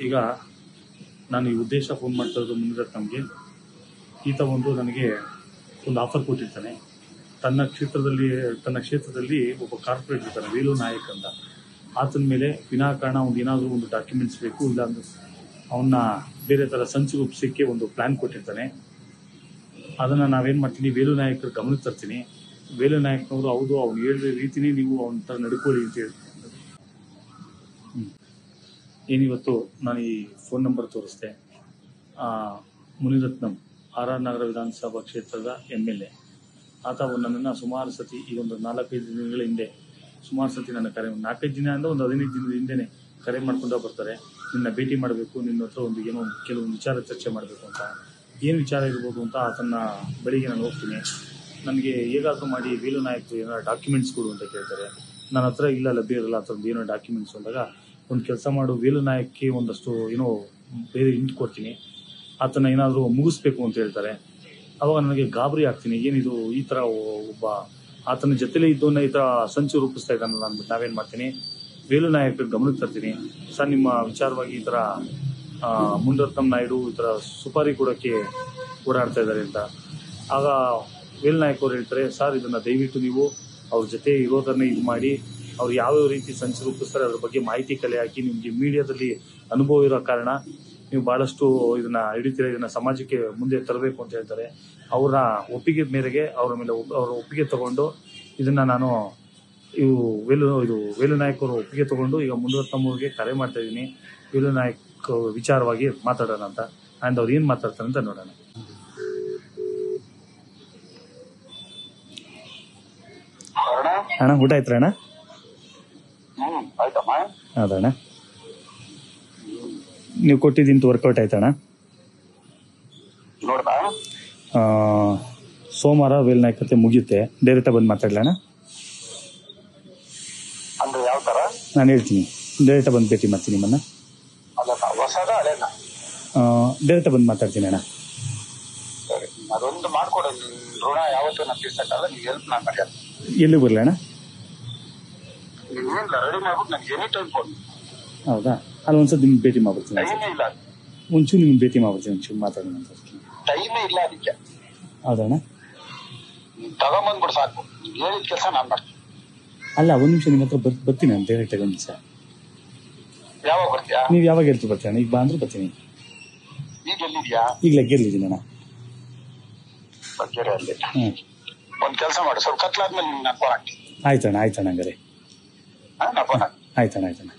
ಈಗ ನಾನು ಈ ಉದ್ದೇಶ ಫೋನ್ ಮಾಡ್ತಾ ಇರೋದು ಮುನಿರತ್ನಂಗೆ. ಈತ ನನಗೆ ಒಂದು ಆಫರ್ ಕೊಟ್ಟಿರ್ತಾನೆ. ತನ್ನ ಕ್ಷೇತ್ರದಲ್ಲಿ ಒಬ್ಬ ಕಾರ್ಪೊರೇಟ್ ಇರ್ತಾನೆ, ವೇಲು ನಾಯಕ್ ಅಂತ. ಆತನ ಮೇಲೆ ವಿನಾಕಾರಣ ಏನಾದರೂ ಒಂದು ಡಾಕ್ಯುಮೆಂಟ್ಸ್ ಬೇಕು, ಇಲ್ಲಾಂದ್ರೆ ಅವನ್ನ ಬೇರೆ ಥರ ಸಂಚು ರೂಪಿಸೋಕ್ಕೆ ಒಂದು ಪ್ಲ್ಯಾನ್ ಕೊಟ್ಟಿರ್ತಾನೆ. ಅದನ್ನು ನಾವೇನು ಮಾಡ್ತೀನಿ, ವೇಲು ನಾಯಕರ ಗಮನಕ್ಕೆ ತರ್ತೀನಿ. ವೇಲು ನಾಯಕ್ನವರು ಹೌದು, ಅವ್ನು ಹೇಳಿದ ರೀತಿನೇ ನೀವು ಅವನ ಥರ ನಡ್ಕೊಳ್ಳಿ ಅಂತ ಹೇಳ್ತೀನಿ. ಏನಿವತ್ತು ನಾನು ಈ ಫೋನ್ ನಂಬರ್ ತೋರಿಸ್ದೆ. ಮುನಿರತ್ನಂ RR ನಗರ ವಿಧಾನಸಭಾ ಕ್ಷೇತ್ರದ MLA. ಆತ ನನ್ನನ್ನು ಸುಮಾರು ಸತಿ, ಈ ಒಂದು 4-5 ದಿನಗಳ ಹಿಂದೆ ಸುಮಾರು ಸತಿ ನನ್ನ ಕರೆ, 4-5 ದಿನ ಅಂದರೆ ಒಂದು 15 ದಿನದ ಹಿಂದೆನೇ ಕರೆ ಮಾಡ್ಕೊಂಡು ಬರ್ತಾರೆ. ನಿನ್ನ ಭೇಟಿ ಮಾಡಬೇಕು, ನಿನ್ನ ಹತ್ರ ಕೆಲವೊಂದು ವಿಚಾರ ಚರ್ಚೆ ಮಾಡಬೇಕು ಅಂತ. ಏನು ವಿಚಾರ ಇರ್ಬೋದು ಅಂತ ಆತನ ಬಳಿಗೆ ನಾನು ಹೋಗ್ತೀನಿ. ನನಗೆ ಹೇಗಾದರೂ ಮಾಡಿ ವೇಲು ನಾಯಕ್ ಏನಾರು ಡಾಕ್ಯುಮೆಂಟ್ಸ್ ಕೊಡು ಅಂತ ಕೇಳ್ತಾರೆ. ನನ್ನ ಹತ್ರ ಇಲ್ಲ, ಲಭ್ಯ ಇರಲ್ಲ ಆ ಥರದ್ದು ಏನೋ ಡಾಕ್ಯುಮೆಂಟ್ಸ್ ಅಂದಾಗ, ಒಂದು ಕೆಲಸ ಮಾಡು, ವೇಲು ನಾಯಕ್ಕೆ ಒಂದಷ್ಟು ಬೇರೆ ಹಿಂಟ್ ಕೊಡ್ತೀನಿ, ಆತನ ಏನಾದರೂ ಮುಗಿಸ್ಬೇಕು ಅಂತ ಹೇಳ್ತಾರೆ. ಅವಾಗ ನನಗೆ ಗಾಬರಿ ಆಗ್ತೀನಿ. ಏನಿದು ಈ ಥರ ಒಬ್ಬ ಆತನ ಜೊತೆಲೇ ಇದ್ದವನ್ನ ಈ ಥರ ಸಂಚು ರೂಪಿಸ್ತಾ ಇದ್ದಾನಲ್ಲ ಅಂದ್ಬಿಟ್ಟು ನಾವೇನು ಮಾಡ್ತೀನಿ, ವೇಲು ನಾಯಕ ಗಮನಕ್ಕೆ ತರ್ತೀನಿ. ಸರ್, ನಿಮ್ಮ ವಿಚಾರವಾಗಿ ಈ ಥರ ಮುನಿರತ್ನಂ ನಾಯ್ಡು ಈ ಥರ ಸುಪಾರಿ ಕೊಡೋಕ್ಕೆ ಓಡಾಡ್ತಾ ಇದ್ದಾರೆ ಅಂತ. ಆಗ ವೇಲು ನಾಯಕ್ ಅವ್ರು ಹೇಳ್ತಾರೆ, ಸರ್, ಇದನ್ನು ದಯವಿಟ್ಟು ನೀವು ಅವ್ರ ಜೊತೆ ಇರೋದನ್ನೇ ಇದು ಮಾಡಿ, ಅವ್ರು ಯಾವ್ಯಾವ ರೀತಿ ಸಂಚು ರೂಪಿಸ್ತಾರೆ ಅದ್ರ ಬಗ್ಗೆ ಮಾಹಿತಿ ಕಲೆ ಹಾಕಿ, ನಿಮಗೆ ಮೀಡಿಯಾದಲ್ಲಿ ಅನುಭವ ಇರೋ ಕಾರಣ ನೀವು ಭಾಳಷ್ಟು ಇದನ್ನು ಹಿಡಿತೀರ, ಇದನ್ನು ಸಮಾಜಕ್ಕೆ ಮುಂದೆ ತರಬೇಕು ಅಂತ ಹೇಳ್ತಾರೆ. ಅವರ ಒಪ್ಪಿಗೆ ಮೇರೆಗೆ ಅವರ ಒಪ್ಪಿಗೆ ತಗೊಂಡು ಇದನ್ನು ನಾನು ವೇಲು ನಾಯಕ್ ಅವರು ಒಪ್ಪಿಗೆ ತಗೊಂಡು ಈಗ ಮುನಿರತ್ನಂ ಅವ್ರಿಗೆ ಕರೆ ಮಾಡ್ತಾ ಇದ್ದೀನಿ. ವೇಲು ನಾಯಕ್ ವಿಚಾರವಾಗಿ ಮಾತಾಡೋಣ ಅಂತ. ಆ್ಯಂಡ್ ಅವ್ರು ಏನು ಮಾತಾಡ್ತಾರೆ ಅಂತ ನೋಡೋಣ. ಅಣ್ಣ, ಊಟ ಆಯ್ತು ಅಣ್ಣ? ಹೌದಣ್ಣ, ನೀವು ಕೊಟ್ಟಿದ್ದಿಂತ ವರ್ಕೌಟ್ ಆಯ್ತಣ್ಣ? ಸೋಮವಾರ ವೇಲು ನಾಯಕ್ ಕತೆ ಮುಗಿಯುತ್ತೆ, ಡೈರೆಕ್ಟಾಗಿ ಬಂದು ಮಾತಾಡ್ಲಣ್ಣ? ನಾನು ಹೇಳ್ತೀನಿ, ಡೈರೆಕ್ಟಾಗಿ ಬಂದು ಭೇಟಿ ಮಾಡ್ತೀನಿ ನಿಮ್ಮನ್ನ. ಡೈರೆಕ್ಟಾಗಿ ಬಂದು ಮಾತಾಡ್ತೀನಿ ಅಣ್ಣ. ಎಲ್ಲಿ ಬರಲಿ ಅಣ್ಣ? ಹೌದಾ, ಅಲ್ಲಿ ಒಂದ್ಸತಿ ನಿಮ್ಗೆ ಭೇಟಿ ಮಾಡ್ಬಿಡ್ತೀನಿ. ಒಂಚೂರು ನಿಮ್ಗೆ ಭೇಟಿ ಮಾಡ್ಬಿಡ್ತೀನಿ, ಒಂಚೂರು ಮಾತಾಡೋಣ ಅಂತ. ಹೌದಣ್ಣ? ಅಲ್ಲ, ಒಂದು ನಿಮಿಷ ನಿಮ್ಮ ಹತ್ರ ಬರ್ತೀನಿ ನಾನು ಡೈರೆಕ್ಟಾಗಿ. ಒಂದು ನಿಮಿಷ. ನೀವು ಯಾವಾಗ ಹೇಳ್ತೀವಿ ಬರ್ತೀನಿ? ಈಗ ಬಾ ಅಂದ್ರೆ ಬರ್ತೀನಿ. ಈಗ ಲಗ್ಗೆರ್ಲಿದ್ದೀನಿ ಅಣ್ಣ. ಆಯ್ತಣ್ಣ, ಆಯ್ತಣ್ಣ, ಹಂಗಾರೆ ಆಯ್ತಣ್ಣ.